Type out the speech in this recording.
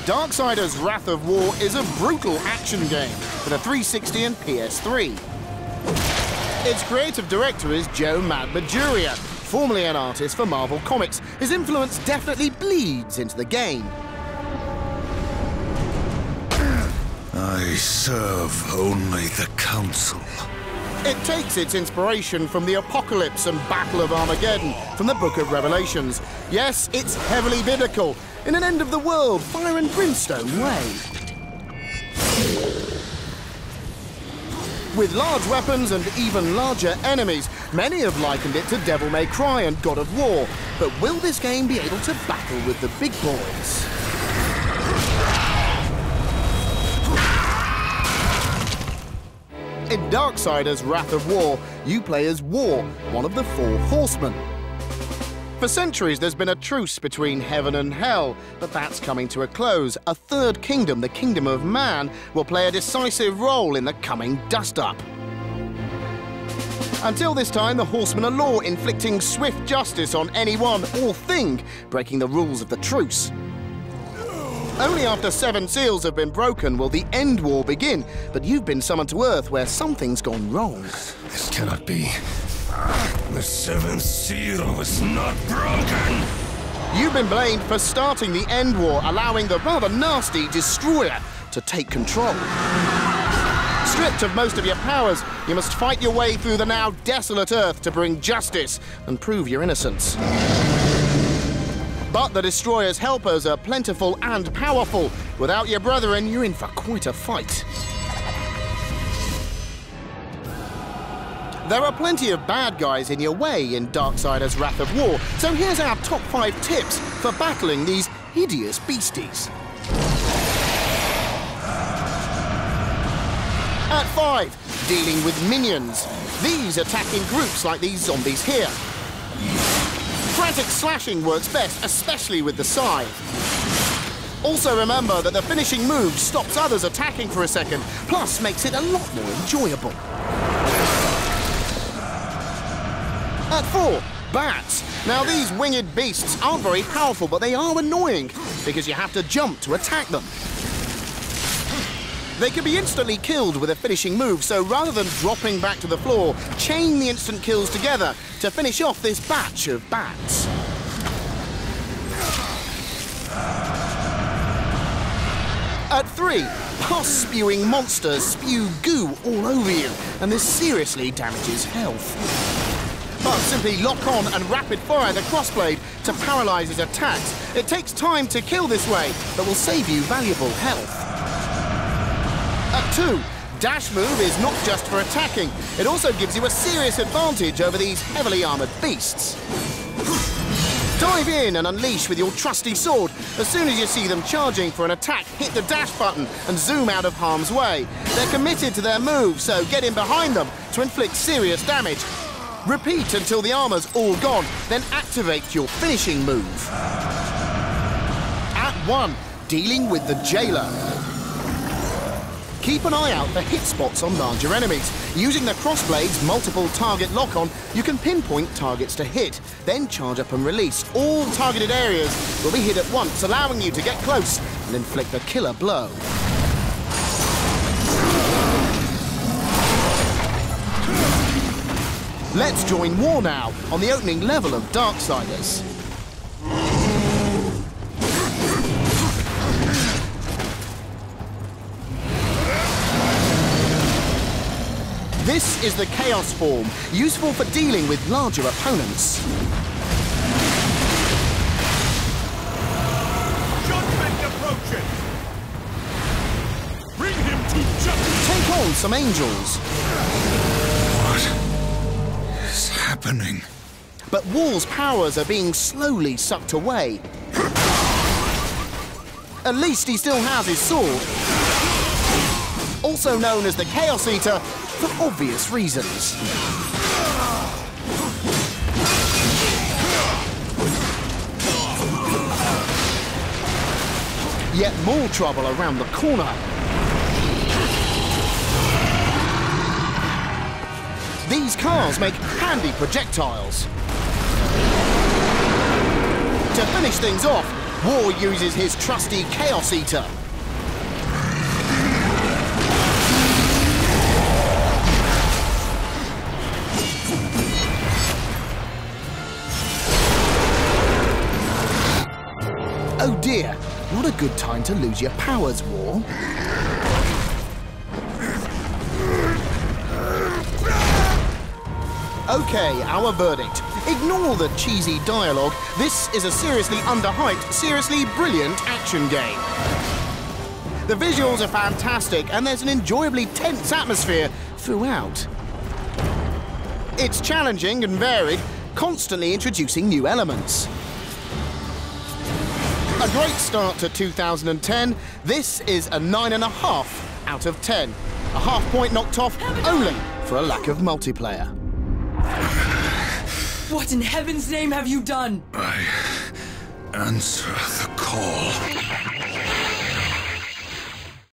Darksiders Wrath of War is a brutal action game for the 360 and PS3. Its creative director is Joe Mad Maduria, formerly an artist for Marvel Comics. His influence definitely bleeds into the game. I serve only the Council. It takes its inspiration from the Apocalypse and Battle of Armageddon from the Book of Revelations. Yes, it's heavily biblical, in an end-of-the-world fire and brimstone way. With large weapons and even larger enemies, many have likened it to Devil May Cry and God of War. But will this game be able to battle with the big boys? In Darksiders Wrath of War, you play as War, one of the 4 horsemen. For centuries, there's been a truce between heaven and hell, but that's coming to a close. A third kingdom, the kingdom of man, will play a decisive role in the coming dust-up. Until this time, the horsemen are law, inflicting swift justice on anyone or thing breaking the rules of the truce. Only after 7 seals have been broken will the end war begin, but you've been summoned to Earth where something's gone wrong. This cannot be. The 7th seal is not broken! You've been blamed for starting the end war, allowing the rather nasty Destroyer to take control. Stripped of most of your powers, you must fight your way through the now desolate Earth to bring justice and prove your innocence. But the Destroyer's helpers are plentiful and powerful. Without your brethren, you're in for quite a fight. There are plenty of bad guys in your way in Darksiders Wrath of War, so here's our top 5 tips for battling these hideous beasties. At 5, dealing with minions. These attack in groups like these zombies here. Frantic slashing works best, especially with the scythe. Also remember that the finishing move stops others attacking for a second, plus makes it a lot more enjoyable. At 4, bats. Now these winged beasts aren't very powerful, but they are annoying because you have to jump to attack them. They can be instantly killed with a finishing move, so rather than dropping back to the floor, chain the instant kills together to finish off this batch of bats. At 3, pus-spewing monsters spew goo all over you, and this seriously damages health. But simply lock on and rapid-fire the crossblade to paralyze his attacks. It takes time to kill this way, but will save you valuable health. At 2, dash move is not just for attacking, it also gives you a serious advantage over these heavily armoured beasts. Dive in and unleash with your trusty sword. As soon as you see them charging for an attack, hit the dash button and zoom out of harm's way. They're committed to their move, so get in behind them to inflict serious damage. Repeat until the armour's all gone, then activate your finishing move. At 1, dealing with the jailer. Keep an eye out for hit spots on larger enemies. Using the crossblade's multiple target lock-on, you can pinpoint targets to hit, then charge up and release. All targeted areas will be hit at once, allowing you to get close and inflict a killer blow. Let's join war now on the opening level of Darksiders. This is the Chaos form, useful for dealing with larger opponents. Judgment approaches! Bring him to justice! Take on some angels. What is happening? But War's powers are being slowly sucked away. At least he still has his sword. Also known as the Chaos Eater, for obvious reasons. Yet more trouble around the corner. These cars make handy projectiles. To finish things off, War uses his trusty Chaos Eater. Oh dear, not a good time to lose your powers, War. Okay, our verdict. Ignore the cheesy dialogue. This is a seriously underhyped, seriously brilliant action game. The visuals are fantastic and there's an enjoyably tense atmosphere throughout. It's challenging and varied, constantly introducing new elements. A great start to 2010. This is a 9.5 out of 10. A half point knocked off only for a lack of multiplayer. What in heaven's name have you done? I answer the call.